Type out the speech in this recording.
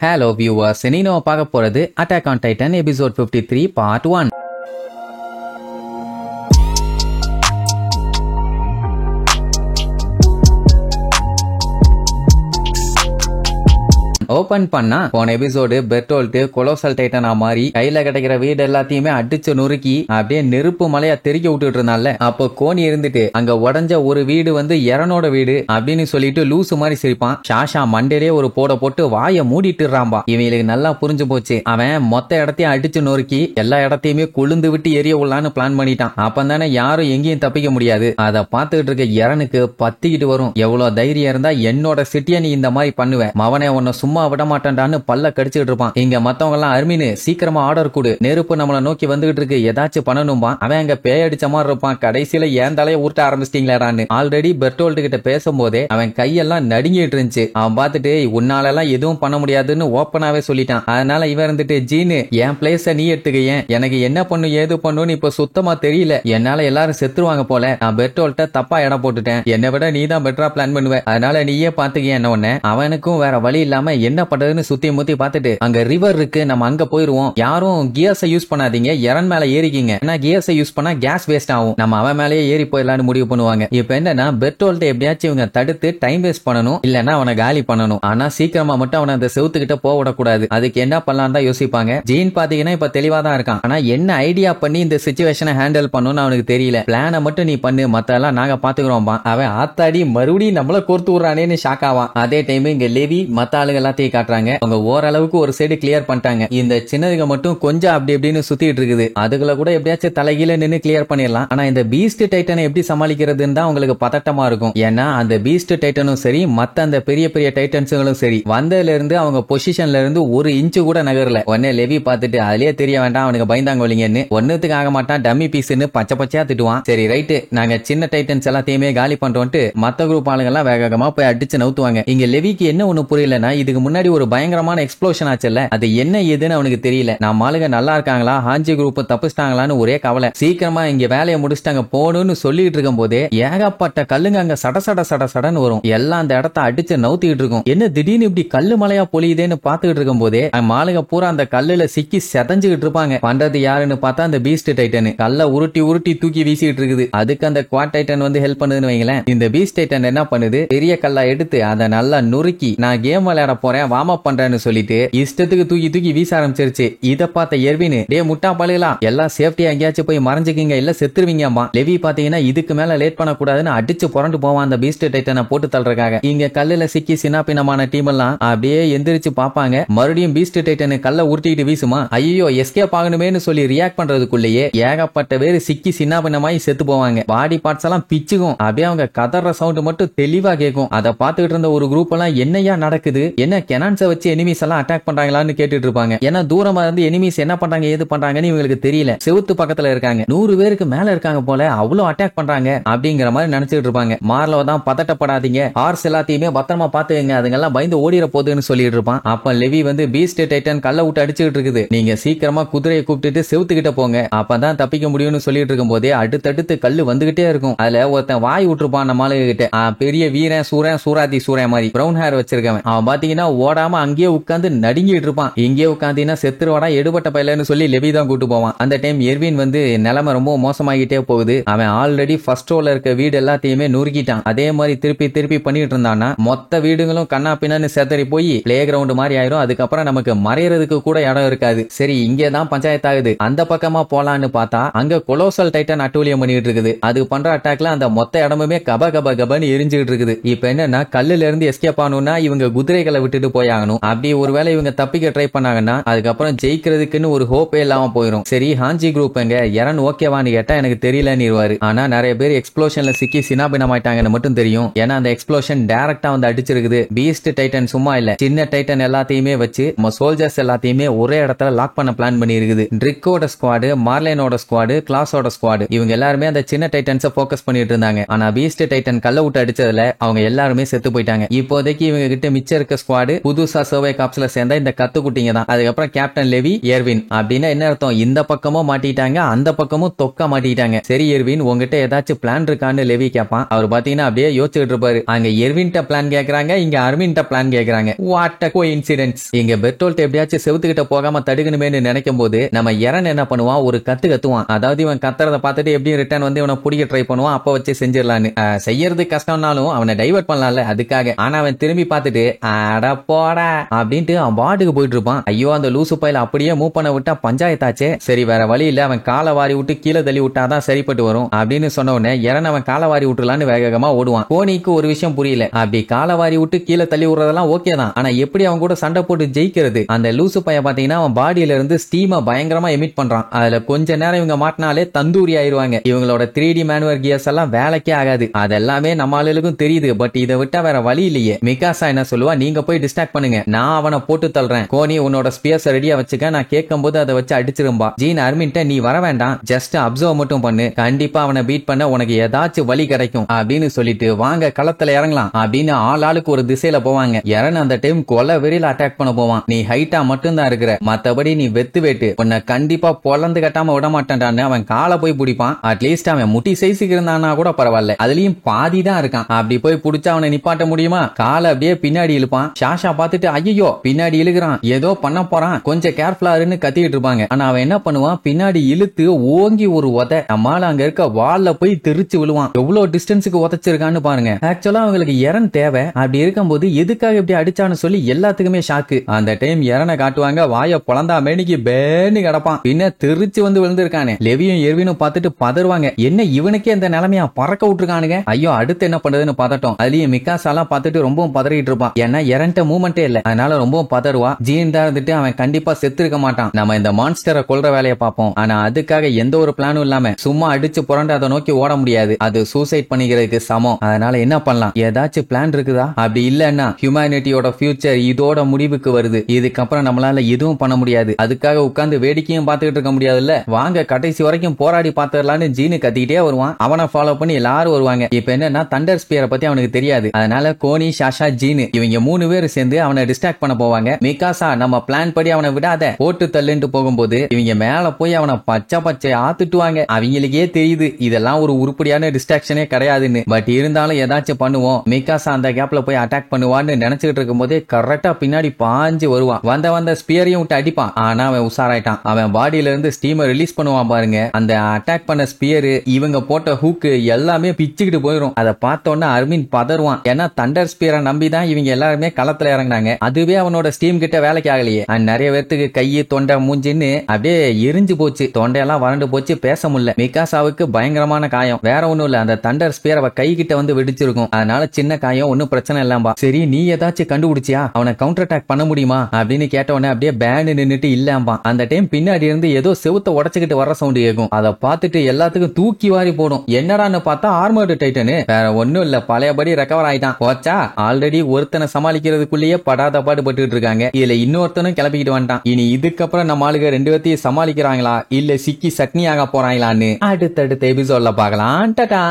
Hello viewers, இனி நம்ம பார்க்க போறது Attack on Titan episode 53 part 1. Open பண்ணா போன எபிசோடு பெர்டோல்ட் கொலோசல் டைட்டனா மாறி கையில கிடைக்கிற வீடு எல்லாத்தையுமே அடிச்சு நொறுக்கி அப்படியே நெருப்பு மலையா தெறிக்க விட்டுட்டு இருந்தால. அப்போ கோனி இருந்துட்டு அங்க உடஞ்ச ஒரு வீடு வந்து எரனோட வீடு அப்படின்னு சொல்லிட்டு லூசு மாதிரி சிரிப்பான். ஷாஷா மண்டேலே ஒரு போட்டு வாயை மூடிட்டுறான்பா. இவங்களுக்கு நல்லா புரிஞ்சு போச்சு, அவன் மொத்த இடத்தையும் அடிச்சு நொறுக்கி எல்லா இடத்தையுமே கொழுந்து விட்டு எரிய உள்ளான்னு பிளான் பண்ணிட்டான். அப்பந்தானே யாரும் எங்கேயும் தப்பிக்க முடியாது. அதை பார்த்துக்கிட்டு இருக்க எரனுக்கு பத்திக்கிட்டு வரும். எவ்வளவு தைரியம் இருந்தா என்னோட சிட்டிய நீ இந்த மாதிரி பண்ணுவேன், மவனே உன்னை சும்மா விட மாட்டான்னு பல்ல கடிச்சுட்டு இருப்பான். இங்க மத்தவங்க எல்லாம் அர்மினு சீக்கிரமா ஆர்டர் கொடு, நெருப்பு நம்மள நோக்கி வந்துகிட்டு இருக்கு, ஏதாச்சும் பண்ணணும்பா. அவன் அங்க பேய் அடிச்ச மாதிரி இருப்பான். கடைசியில ஏன் தலையை உருட்ட ஆரம்பிச்சிட்டீங்களாடான்னு ஆல்ரெடி பெர்டோல்ட் கிட்ட பேசும்போதே அவன் கையெல்லாம் நடுங்கிட்டு இருந்துச்சு. அவன் பார்த்துட்டு உன்னால எல்லாம் எதுவும் பண்ண முடியாதுன்னு ஓப்பனாவே சொல்லிட்டான். அதனால இவன் இருந்துட்டு ஜீனு என் பிளேஸ நீ எடுத்துக்க, எனக்கு என்ன பண்ணும் ஏது பண்ணுன்னு இப்ப சுத்தமா தெரியல, என்னால எல்லாரும் செத்துருவாங்க போல, நான் பெர்டோல்ட்ட தப்பா இடம் போட்டுட்டேன், என்னை விட நீ தான் பெட்டரா பிளான் பண்ணுவ, அதனால நீயே பாத்துக்க என்ன ஒண்ணு. அவனுக்கும் வேற வழி இல்லாம என்ன பண்றதுன்னு சுத்தி முத்தி பார்த்துட்டு அங்க ரிவர் இருக்கு, நம்ம அங்க போயிருவோம், யாரும் கியர்ஸை யூஸ் பண்ணாதீங்க, எரன் மேல ஏறிக்கிங்க, ஏன்னா கியர்ஸை யூஸ் பண்ணா கேஸ் வேஸ்ட் ஆகும், நம்ம அவன் மேலேயே ஏறி போயிடலாம்னு முடிவு பண்ணுவாங்க. இப்ப என்னன்னா பெர்டோல்ட் எப்படியாச்சும் இவங்க தடுத்து டைம் வேஸ்ட் பண்ணணும், இல்லன்னா அவனை காலி பண்ணணும். ஆனா சீக்கிரமா மட்டும் அவனை அந்த செவுத்துக்கிட்ட போக விடக்கூடாது. அதுக்கு என்ன பண்ணலாம் தான் யோசிப்பாங்க. ஜீன் பாத்தீங்கன்னா இப்ப தெளிவா தான் இருக்கான். ஆனா என்ன ஐடியா பண்ணி இந்த சிச்சுவேஷனை ஹேண்டில் பண்ணணும்னு அவனுக்கு தெரியல. பிளான மட்டும் நீ பண்ணு, மத்தெல்லாம் நாங்க பாத்துக்கிறோம். அவன் ஆத்தாடி மறுபடியும் நம்மள கோர்த்து விடுறானேன்னு ஷாக் ஆவான். அதே டைம் இங்க லெவி மத்த ஆளுங்க எல்லாத்தையும் காட்டுறாங்க. அவங்க ஓரளவுக்கு ஒரு சைடு கிளியர் பண்ணிட்டாங்க. இந்த சின்னதுங்க மட்டும் கொஞ்சம் அப்படி எப்படின்னு சுத்திட்டு இருக்குது. அதுக்குள்ள கூட எப்படியாச்சும் தலைகீழ நின்னு கிளியர் பண்ணிடலாம். ஆனா இந்த பீஸ்ட் டைட்டனை எப்படி சமாளிக்கிறதுன்னு தான் உங்களுக்கு பதட்டமா இருக்கும். ஏன்னா அந்த பீஸ்ட் டைட்டனும் சரி, மத்த அந்த பெரிய பெரிய டைட்டன்ஸுங்களும் சரி, வந்ததுல இருந்து அவங்க பொசிஷன்ல இருந்து ஒரு இன்ச்சு கூட நகரல. உடனே லெவி பார்த்துட்டு அதுலயே தெரிய வேண்டாம் அவனுக்கு பயந்தாங்க ஒளிங்கன்னு, ஒன்னுத்துக்கு ஆக மாட்டான், டம்மி பீஸ்ன்னு பச்சை பச்சையா திட்டுவான். சரி ரைட்டு, நாங்க சின்ன டைட்டன்ஸ் எல்லாத்தையுமே காலி பண்றோம்ட்டு மத்த குரூப் ஆளுங்க எல்லாம் வேகமா போய் அடிச்சு நவுத்துவாங்க. இங்க லெவிக்கு என்ன ஒண்ணு புரியலன்னா, இதுக்கு முன்னாடி ஒரு பயங்கரமான எக்ஸ்ப்ளோஷன் ஆச்சுல்ல, அது என்ன ஏதுன்னு அவனுக்கு தெரியல. நம்ம ஆளுங்க நல்லா இருக்காங்களா, ஹாஞ்சி குரூப் தப்பிச்சிட்டாங்களான்னு ஒரே கவலை. சீக்கிரமா இங்க வேலையை முடிச்சுட்டாங்க போகணும்னு சொல்லிட்டு இருக்கும் போதே ஏகப்பட்ட கல்லுங்க அங்க சடன்னு வரும். எல்லாம் அந்த இடத்த அடிச்சு நவுத்திட்டு இருக்கும். என்ன திடீர்னு இப்படி கல்லு மலையா பொழியுதேன்னு பாத்துக்கிட்டு இருக்கும் போதே ஆளுங்க பூரா அந்த கல்லுல சிக்கி செதஞ்சுக்கிட்டு இருப்பாங்க. பண்றது யாருன்னு பார்த்தா அந்த பீஸ்ட் டைட்டன் கல்ல உருட்டி தூக்கி வீசிட்டு இருக்குது. அதுக்கு அந்த குவாட் டைட்டன் வந்து ஹெல்ப் பண்ணுதுன்னு வைங்களேன். இந்த பீஸ்ட் டைட்டன் என்ன பண்ணுது, பெரிய கல்லா எடுத்து அதை நல்லா நொறுக்கி நான் கேம் விளையாட போறேன் வார்ம் அப் பண்றேன்னு சொல்லிட்டு இஷ்டத்துக்கு தூக்கி வீச ஆரம்பிச்சிருச்சு. இத பார்த்த எர்வின் டே முட்டா பழகலாம், எல்லாம் சேஃப்டியா எங்கேயாச்சும் போய் மறைஞ்சுக்கிங்க, இல்ல செத்துருவீங்கம்மா. லெவி பாத்தீங்கன்னா இதுக்கு மேல லேட் பண்ண கூடாதுன்னு அடிச்சு புரண்டு போவான் அந்த பீஸ்ட் டைட்டனை போட்டு தள்ளுறதுக்காக. இங்க கல்லுல சிக்கி சின்னாபின்னமான டீம் எல்லாம் அப்படியே எந்திரிச்சு பாப்பாங்க. மறுபடியும் பீஸ்ட் டைட்டனு கல்ல உருட்டிட்டு வீசுமா, ஐயோ எஸ்கேப் ஆகணுமேனு சொல்லி ரியாக்ட் பண்றதுக்குள்ளேயே ஏகப்பட்ட பேர் சிக்கி சின்னாபின்னமாயி செத்து போவாங்க. பாடி பார்ட்ஸ் எல்லாம் பிச்சுக்கும். அப்படியே அவங்க கதற சவுண்ட் மட்டும் தெளிவா கேட்கும். அதை பார்த்துக்கிட்டு இருந்த ஒரு குரூப் எல்லாம் என்னையா நடக்குது, என்ன கெனான்ஸை வச்சு எனிமீஸ் எல்லாம் அட்டாக் பண்றாங்களான்னு கேட்டுட்டு இருப்பாங்க. ஏன்னா தூரமா இருந்து எனிமீஸ் என்ன பண்றாங்க ஏது பண்றாங்கன்னு இவங்களுக்கு தெரியல. செவுத்து பக்கத்துல இருக்காங்க, 100 பேருக்கு மேல இருக்காங்க போல, அவ்வளவு அட்டாக் பண்றாங்க அப்படிங்கிற மாதிரி நினைச்சிட்டு இருப்பாங்க. மார்லோ தான் பதட்டப்படாதீங்க, ஹார்ஸ் எல்லாத்தையுமே பத்திரமா பாத்துக்கங்க, அதுங்கெல்லாம் பயந்து ஓடிற போகுதுன்னு சொல்லிட்டு இருப்பான். அப்ப லெவி வந்து பீஸ்ட் டைட்டன் கல்ல விட்டு அடிச்சுட்டு இருக்குது, நீங்க சீக்கிரமா குதிரையை கூப்பிட்டுட்டு செவுத்துக்கிட்ட போங்க, அப்பதான் தப்பிக்க முடியும்னு சொல்லிட்டு இருக்கும் போதே அடுத்தடுத்து கல்லு வந்துகிட்டே இருக்கும். அதுல ஒருத்தன் வாய் விட்டுருப்பான் நம்ம ஆளுகிட்ட, பெரிய வீரன் சூராதி சூரன் மாதிரி பிரவுன் ஹேர் வச்சிருக்கவன். அவன் பாத்தீங்கன்னா ஓடாம அங்கேயே உட்கார்ந்து நடுங்கிட்டு இருப்பான். இங்கே உட்காந்தீங்கன்னா செத்துருவாடா எடுபட்ட பையலன்னு சொல்லி லெவி தான் கூட்டு போவான். அந்த டைம் எர்வின் வந்து நிலைமை ரொம்ப மோசமாகிட்டே போகுது. அவன் ஆல்ரெடி ஃபர்ஸ்ட் ரோல இருக்க வீடு எல்லாத்தையுமே நொறுக்கிட்டான். அதே மாதிரி திருப்பி பண்ணிட்டு இருந்தான்னா மொத்த வீடுகளும் கண்ணா பின்னான்னு செதறி போய் பிளே கிரவுண்ட் மாதிரி ஆயிரும். அதுக்கப்புறம் நமக்கு மறையறதுக்கு கூட இடம் இருக்காது. சரி இங்கே தான் பஞ்சாயத்து ஆகுது, அந்த பக்கமா போலான்னு பார்த்தா அங்க கொலோசல் டைட்டன் அட்டூழியம் பண்ணிட்டு இருக்குது. அது பண்ற அட்டாக்ல அந்த மொத்த இடமுமே கபன்னு எரிஞ்சுட்டு இருக்குது. இப்ப என்னன்னா கல்லுல இருந்து எஸ்கேப் ஆகணும்னா இவங்க குதிரைகளை விட்டுட்டு போயாகணும். அப்படி ஒருவேளை இவங்க தப்பிக்க ட்ரை பண்ணாங்கன்னா அதுக்கப்புறம் ஜெயிக்கிறதுக்குன்னு ஒரு ஹோப்பே இல்லாம போயிடும். சரி ஹாஞ்சி குரூப் எங்க எரன் ஓகேவான்னு கேட்டா எனக்கு தெரியலன்னு இருவாரு. ஆனா நிறைய பேர் எக்ஸ்ப்ளோஷன்ல சிக்கி சின்னாபின்னமாயிட்டாங்கன்னு மட்டும் தெரியும். ஏன்னா அந்த எக்ஸ்ப்ளோஷன் டைரக்டா வந்து அடிச்சிருக்குது. பீஸ்ட் டைட்டன் சும்மா இல்ல, சின்ன டைட்டன் எல்லாத்தையுமே வச்சு நம்ம சோல்ஜர்ஸ் எல்லாத்தையுமே ஒரே இடத்துல லாக் பண்ண பிளான் பண்ணி இருக்குது. ட்ரிக்கோட ஸ்குவாடு, மார்லேனோட ஸ்குவாடு, கிளாஸோட ஸ்குவாடு, இவங்க எல்லாருமே அந்த சின்ன டைட்டன்ஸை போக்கஸ் பண்ணிட்டு இருந்தாங்க. ஆனா பீஸ்ட் டைட்டன் கல்ல விட்டு அடிச்சதுல அவங்க எல்லாருமே செத்து போயிட்டாங்க. இப்போதைக்கு இவங்க கிட்ட மிச்சம் இருக்க ஸ்குவாடு ஸ்குவாடு புதுசா சர்வே காப்ஸ்ல சேர்ந்த இந்த கத்துக்குட்டிங்க தான். அதுக்கப்புறம் கேப்டன் லெவி, எர்வின் அப்படின்னா என்ன அர்த்தம்? இந்த பக்கமும் மாட்டிட்டாங்க, அந்த பக்கமும் தொக்க மாட்டிட்டாங்க. சரி எர்வின், உங்ககிட்ட ஏதாச்சும் பிளான் இருக்கான்னு லெவி கேட்பான். அவர் பாத்தீங்கன்னா அப்படியே யோசிச்சுட்டு இருப்பாரு. அங்க எர்வின்ட்ட பிளான் கேக்குறாங்க, இங்க அரவின்ட்ட பிளான் கேக்குறாங்க. What a coincidence. இங்க பெர்டோல்ட் எப்படியாச்சும் செவுத்துக்கிட்ட போகாம தடுக்கணுமேனு நினைக்கும் போது நம்ம எரன் என்ன பண்ணுவான், ஒரு கத்துவான். அதாவது இவன் கத்துறத பார்த்துட்டு எப்படியும் ரிட்டர்ன் வந்து இவனை பிடிக்க ட்ரை பண்ணுவான். அப்ப வச்சு செஞ்சிடலான்னு. செய்யறது கஷ்டம்னாலும் அவனை டைவர்ட் பண்ணலாம்ல அதுக்காக. ஆனா அவன் திரும்பி பார்த்துட்டு அட போடா அப்படின்ட்டு அவன் பாட்டுக்கு போயிட்டு இருப்பான். ஐயோ அந்த லூசு பையில அப்படியே மூவ் பண்ண விட்டா பஞ்சாயத்தாச்சே. சரி வேற வழி இல்ல, அவன் காலை வாரி விட்டு கீழே தள்ளி விட்டாதான் சரிப்பட்டு வரும் அப்படின்னு சொன்ன உடனே எரன் அவன் காலை வாரி விட்டுலான்னு வேகமா ஓடுவான். கோனிக்கு ஒரு விஷயம் புரியல. அப்படி காலை வாரி விட்டு கீழே தள்ளி விடுறதெல்லாம் ஓகே தான், ஆனா எப்படி அவன் கூட சண்டை போட்டு ஜெயிக்கிறது? அந்த லூசு பையன் பாத்தீங்கன்னா அவன் பாடியில இருந்து ஸ்டீமை பயங்கரமா எமிட் பண்றான். அதுல கொஞ்ச நேரம் இவங்க மாட்டினாலே தந்தூரி ஆயிருவாங்க. இவங்களோட 3D மேனுவர் கியர்ஸ் எல்லாம் வேலைக்கே ஆகாது. அதெல்லாமே நம்ம ஆளுகளுக்கும் தெரியுது. பட் இதை விட்டா வேற வழி இல்லையே. மிகாசா என்ன சொல்லுவா, நீங்க போய் டிஸ்ட்ராக்ட் பண்ணுங்க, நான் அவனை போட்டு தள்ளுறேன். கோனி உன்னோட ஸ்பியர்ஸ் ரெடியா வச்சுக்க, நான் கேட்கும் போது அதை வச்சு அடிச்சிரும்பா. ஜீன் அர்மின்ட்ட நீ வர வேண்டாம், ஜஸ்ட் அப்சர்வ் மட்டும் பண்ணு, கண்டிப்பா அவனை பீட் பண்ண உனக்கு ஏதாச்சும் வழி கிடைக்கும் அப்படின்னு சொல்லிட்டு வாங்க களத்துல இறங்கலாம் அப்படின்னு ஆளுக்கு ஒரு திசையில போவாங்க. இறன் அந்த டைம் கொலை வெறியில அட்டாக் பண்ண போவான். நீ ஹைட்டா மட்டும் தான் இருக்கிற, மத்தபடி நீ வெத்து வேட்டு, உன்னை கண்டிப்பா பொலந்து கட்டாம விட மாட்டான்டான்னு அவன் காலை போய் பிடிப்பான். அட்லீஸ்ட் அவன் முட்டி சைஸுக்கு இருந்தானா கூட பரவாயில்ல, அதுலயும் பாதி தான் இருக்கான். அப்படி போய் பிடிச்சா அவனை நிப்பாட்ட முடியுமா? காலை அப்படியே பின்னாடி இழுப்பான். ஷாஷா பார்த்துட்டு ஐயோ பின்னாடி இழுக்கிறான், ஏதோ பண்ண போறான், கொஞ்சம் கேர்ஃபுல்லா இருன்னு கத்திட்டு இருப்பாங்க. ஆனா அவன் என்ன பண்ணுவான், பின்னாடி இழுத்து ஓங்கி ஒரு உதை நம்மால அங்க இருக்க வால்ல போய் தெரிச்சு விழுவான். எவ்வளவு டிஸ்டன்ஸுக்கு உதச்சிருக்கான்னு பாருங்க. ஆக்சுவலா அவங்களுக்கு எரன் தேவை. அப்படி இருக்கும்போது எதுக்காக இப்படி அடிச்சான்னு சொல்லி எல்லாத்துக்குமே ஷாக்கு. அந்த டைம் எரனை காட்டுவாங்க, வாய பொழந்தா மேனிக்கு பேன்னு கிடப்பான். பின்ன தெரிச்சு வந்து விழுந்திருக்கானே. லெவியும் எர்வினும் பார்த்துட்டு பதறுவாங்க, என்ன இவனுக்கே இந்த நிலைமையா பறக்க விட்டுருக்கானுங்க, ஐயோ அடுத்து என்ன பண்றதுன்னு பதட்டம். அதுலயும் மிகாசாலாம் பார்த்துட்டு ரொம்பவும் பதறிட்டு இருப்பான். ஏன்னா எரன்ட்ட மூமெண்டே இல்ல, அதனால ரொம்பவும் பதறுவா. ஜீன் தான் இருந்துட்டு அவன் கண்டிப்பா செத்து இருக்க மாட்டான், நம்ம இந்த மான்ஸ்டரை கொல்ற வேலையை பார்ப்போம். ஆனா அதுக்காக எந்த ஒரு பிளானும் இல்லாம சும்மா அடிச்சு புரண்டு அதை நோக்கி ஓட முடியாது, அது சூசைட் பண்ணிக்கிறதுக்கு சமம். அதனால என்ன பண்ணலாம், ஏதாச்சும் பிளான் இருக்குதா? அப்படி இல்லன்னா ஹியூமனிட்டியோட ஃபியூச்சர் இதோட முடிவுக்கு வருது, இதுக்கப்புறம் நம்மளால எதுவும் பண்ண முடியாது, அதுக்காக உட்கார்ந்து வேடிக்கையும் பார்த்துட்டு இருக்க முடியாதுல்ல, வாங்க கடைசி வரைக்கும் போராடி பார்த்துடலான்னு ஜீனு கத்திக்கிட்டே வருவான். அவனை ஃபாலோ பண்ணி எல்லாரும் வருவாங்க. இப்ப என்னன்னா தண்டர் ஸ்பியரை பத்தி அவனுக்கு தெரியாது, அதனால கோனி, ஷாஷா, ஜீனு இவங்க 3 பேர் சேர்ந்து அவனை டிஸ்ட்ராக்ட் பண்ண போவாங்க. மிகாசா நம்ம பிளான் படி அவனை விடாத போட்டு தள்ளுன்னு போகும்போது இவங்க மேல போய் அவனை பச்சை ஆத்துட்டுவாங்க. அவங்களுக்கே தெரியுது இதெல்லாம் ஒரு உருப்படியான டிஸ்ட்ராக்ஷனே கிடையாதுன்னு. பட் இருந்தாலும் ஏதாச்சும் பண்ணுவோம், மிகாசா அந்த கேப்ல போய் அட்டாக் பண்ணுவான்னு நினைச்சிட்டு இருக்கும் போதே கரெக்டா பின்னாடி பாஞ்சு வருவான். வந்த ஸ்பியரையும் விட்டு அடிப்பான். ஆனா அவன் உசாராயிட்டான். அவன் பாடியில இருந்து ஸ்டீமை ரிலீஸ் பண்ணுவான் பாருங்க. அந்த அட்டாக் பண்ண ஸ்பியர் இவங்க போட்ட ஹூக்கு எல்லாமே பிச்சுக்கிட்டு போயிடும். அதை பார்த்தோன்னா அர்மின் பதறுவான். ஏன்னா தண்டர் ஸ்பியரை நம்பிதான் இவங்க எல்லாருமே களத்துல இறங்கினாங்க. அதுவே அவனோட ஸ்டீம் கிட்ட வேலைக்கு ஆகலையே. நிறைய பேருக்கு கையை தொண்டை மூஞ்சின்னு அப்படியே எரிஞ்சு போச்சு, தொண்டையெல்லாம் வறண்டு போச்சு, பேச முடியல. மிகாசாவுக்கு பயங்கரமான காயம், வேற ஒண்ணும் இல்ல, அந்த தண்டர் ஸ்பியர் அவ கை கிட்ட வந்து வெடிச்சிருக்கும். அதனால சின்ன காயம், ஒன்னும் பிரச்சனை இல்லாம்பா. சரி நீ ஏதாச்சும் கண்டுபிடிச்சியா, அவனை கவுண்டர் அட்டாக் பண்ண முடியுமா அப்படின்னு கேட்டவனே அப்படியே பேனு நின்னுட்டு இல்லாம்பா. அந்த டைம் பின்னாடி இருந்து ஏதோ செவுத்த உடச்சுக்கிட்டு வர சவுண்ட் கேட்கும். அதை பார்த்துட்டு எல்லாத்துக்கும் தூக்கி வாரி போடும். என்னடான்னு பார்த்தா ஆர்மர்டு டைட்டனு, வேற ஒண்ணும் இல்ல, பழையபடி ரெக்கவர் ஆயிட்டான். போச்சா, ஆல்ரெடி ஒருத்தனை சமாளிக்கிறதுக்குள்ளேயே படாத பாடுபட்டு இருக்காங்க, இதுல இன்னொருத்தனும் கிளப்பிக்கிட்டு வந்துட்டான். இனி இதுக்கப்புறம் நம்ம ஆளுங்க 2 பேர்த்தையும் சமாளிக்கிறாங்களா இல்ல சிக்கி சட்னி ஆக போறாங்களான்னு அடுத்தடுத்த எபிசோட்ல பார்க்கலாம். டாடா.